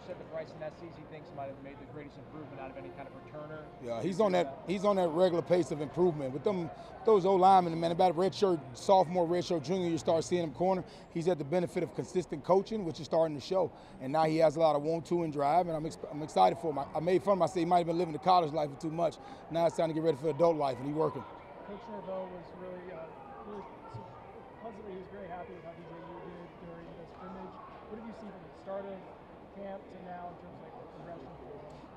said that Bryson Estes, he thinks, might have made the greatest improvement out of any kind of returner. Yeah, he's on that regular pace of improvement. With those old linemen, man, about redshirt sophomore, redshirt junior, you start seeing him corner. He's at the benefit of consistent coaching, which is starting to show. And now he has a lot of 1-2 and drive, and I'm excited for him. I made fun of him. I said he might have been living the college life for too much. Now it's time to get ready for adult life, and he's working. Coach Norvell was really pleasantly, he was very happy with how DJ did during the scrimmage. What did you see from the start of camp to now in terms of like the progression?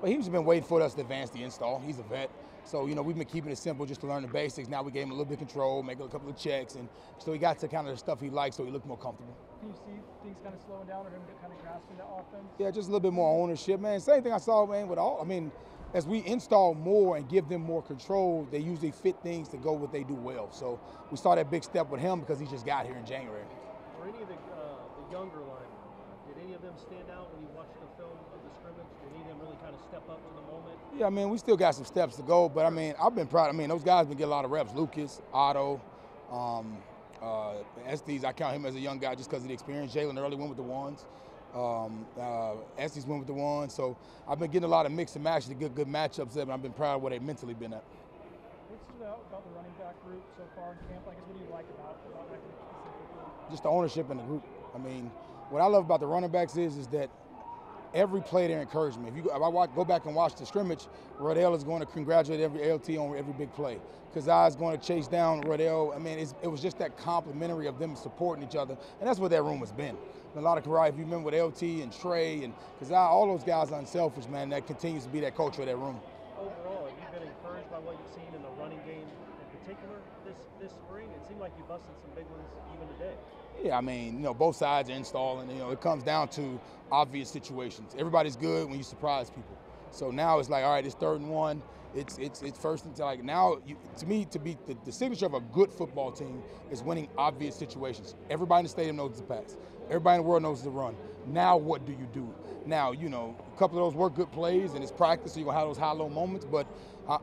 Well, he's been waiting for us to advance the install. He's a vet. So, we've been keeping it simple just to learn the basics. Now we gave him a little bit of control, make a couple of checks, and so he got to kind of the stuff he likes, so he looked more comfortable. Can you see things kind of slowing down or him kind of grasping the offense? Yeah, just a little bit more ownership, man. Same thing I saw, man, as we install more and give them more control, they usually fit things to go what they do well. So we saw that big step with him because he just got here in January. For any of the younger linemen, did any of them stand out when you watched the film of the scrimmage? Did any of them really kind of step up to the moment? Yeah, we still got some steps to go, but I've been proud. Those guys been getting a lot of reps. Lucas, Otto, Estes, I count him as a young guy just because of the experience. Jalen early went with the ones. Estes went with the ones. So I've been getting a lot of mix and match, the good matchups there, but I've been proud of where they've mentally been at. What stood out about the running back group so far in camp? I guess, what do you like about that group specifically? Just the ownership in the group. What I love about the running backs is that every play they're encouragement. If I go back and watch the scrimmage, Rodell is going to congratulate every LT on every big play. Kazai is going to chase down Rodell. It was just that complimentary of them supporting each other, and that's what that room has been. A lot of karate, if you remember with LT and Trey and Kazai, all those guys are unselfish, man. That continues to be that culture of that room. Overall, have you been encouraged by what you've seen in the running game in particular this spring? It seemed like you busted some big ones even today. Yeah, both sides are installing. It comes down to obvious situations. Everybody's good when you surprise people. So now it's like, all right, it's 3rd and 1. It's first and like now. To me, to be the signature of a good football team is winning obvious situations. Everybody in the stadium knows it's a pass. Everybody in the world knows it's a run. Now what do you do? Now, a couple of those were good plays and it's practice, so you're gonna have those high-low moments. But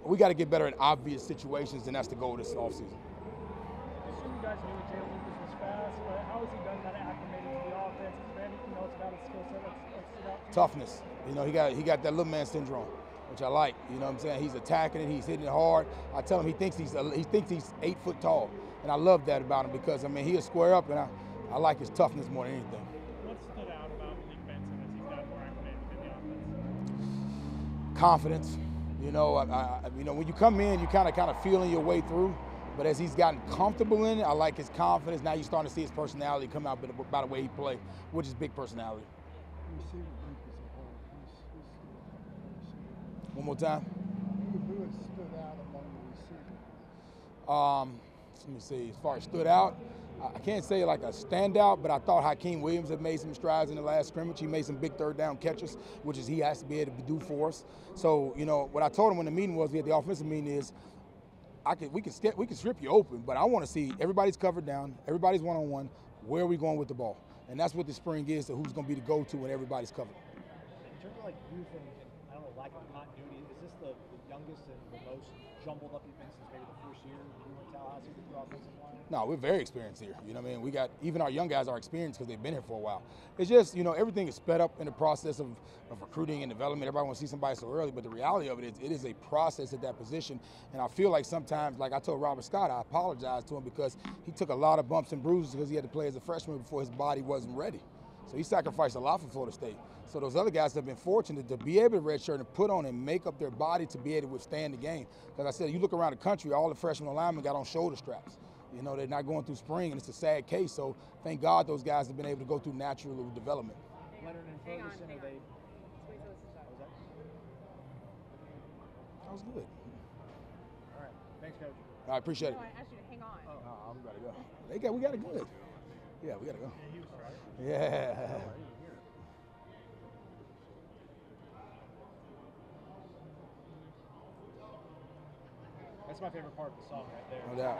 we got to get better at obvious situations, and that's the goal this offseason. I assume you guys knew Jalen Lucas was fast, but how has he done kind of acclimating to the offense? Is there anything else about his skill set that stood out to you? Toughness. He got that little man syndrome, which I like. He's attacking it, he's hitting it hard. I tell him he thinks he's 8 foot tall, and I love that about him because he'll square up, and I like his toughness more than anything. What stood out about Malik Benson as he's got more acclimated to the offense? Confidence. When you come in, you kind of feeling your way through. But as he's gotten comfortable in it, I like his confidence. Now you're starting to see his personality come out by the way he plays, which is big personality. One more time. Who has stood out among the receivers? Let me see. As far as stood out, I can't say like a standout, but I thought Hakeem Williams had made some strides in the last scrimmage. He made some big 3rd down catches, which he has to be able to do for us. So, what I told him when the meeting was, we had the offensive meeting is, we can strip you open, but I want to see everybody's covered down, everybody's one-on-one. Where are we going with the ball? And that's what the spring is, to who's going to be the go-to when everybody's covered. In terms of youth and lack of continuity, is this the youngest and the most jumbled up you've been since maybe the first year you were in Tallahassee with your offensive line? No, we're very experienced here. We got, even our young guys are experienced because they've been here for a while. It's just, everything is sped up in the process of recruiting and development. Everybody wants to see somebody so early, but the reality of it is, it is a process at that position. And I feel like sometimes, like I told Robert Scott, I apologized to him because he took a lot of bumps and bruises because he had to play as a freshman before his body wasn't ready. So he sacrificed a lot for Florida State. So those other guys have been fortunate to be able to redshirt and put on and make up their body to be able to withstand the game. Because I said, you look around the country, all the freshman linemen got on shoulder straps. They're not going through spring, and it's a sad case. So thank God those guys have been able to go through natural development. Leonard and Ferguson, are they? That was good. All right. Thanks, Coach. I appreciate it. No, I asked you to hang on. Oh, we gotta go. We got it good. Yeah, we gotta go. Yeah. That's my favorite part of the song right there. No doubt.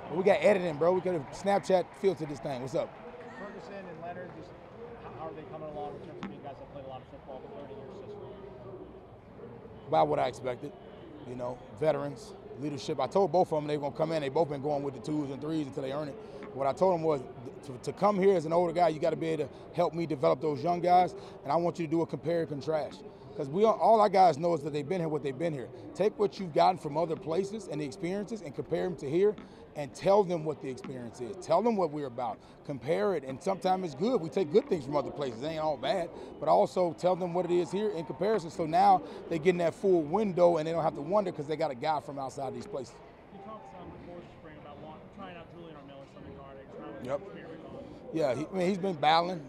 Well, we got editing, bro. We could have Snapchat filtered this thing. What's up? Ferguson and Leonard, just how are they coming along in terms of being guys that played a lot of football, but learning your system? About what I expected. Veterans, leadership. I told both of them they were going to come in. They both been going with the 2s and 3s until they earn it. What I told them was to come here as an older guy, you got to be able to help me develop those young guys, and I want you to do a compare and contrast. Because all our guys know is that they've been here what they've been here. Take what you've gotten from other places and the experiences and compare them to here and tell them what the experience is. Tell them what we're about. Compare it, and sometimes it's good. We take good things from other places. It ain't all bad. But also tell them what it is here in comparison. So now they're getting that full window and they don't have to wonder because they got a guy from outside these places. You talked some before spring about trying out Julian Armel Sunday guard. Yep. Yeah, he's been battling,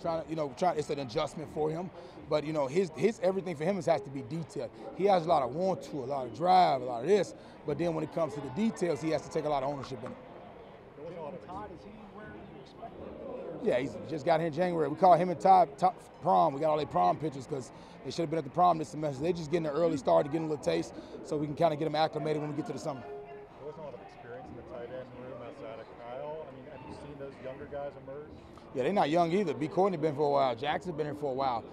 trying. It's an adjustment for him. But, his everything for him has to be detailed. He has a lot of want to, a lot of drive, a lot of this. But then when it comes to the details, he has to take a lot of ownership in it. Todd, is he where you expected? Yeah, he's just got here in January. We call him and Todd prom. We got all their prom pictures because they should have been at the prom this semester. They just getting an early start to get a little taste so we can kind of get them acclimated when we get to the summer. There wasn't a lot of experience in the tight end room outside of Kyle. I mean, have you seen those younger guys emerge? Yeah, they're not young either. B. Courtney been for a while. Jackson's been here for a while.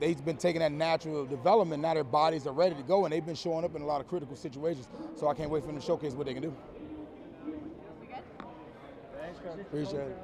They've been taking that natural development. Now their bodies are ready to go, and they've been showing up in a lot of critical situations. So I can't wait for them to showcase what they can do. Thanks, Coach. Appreciate it.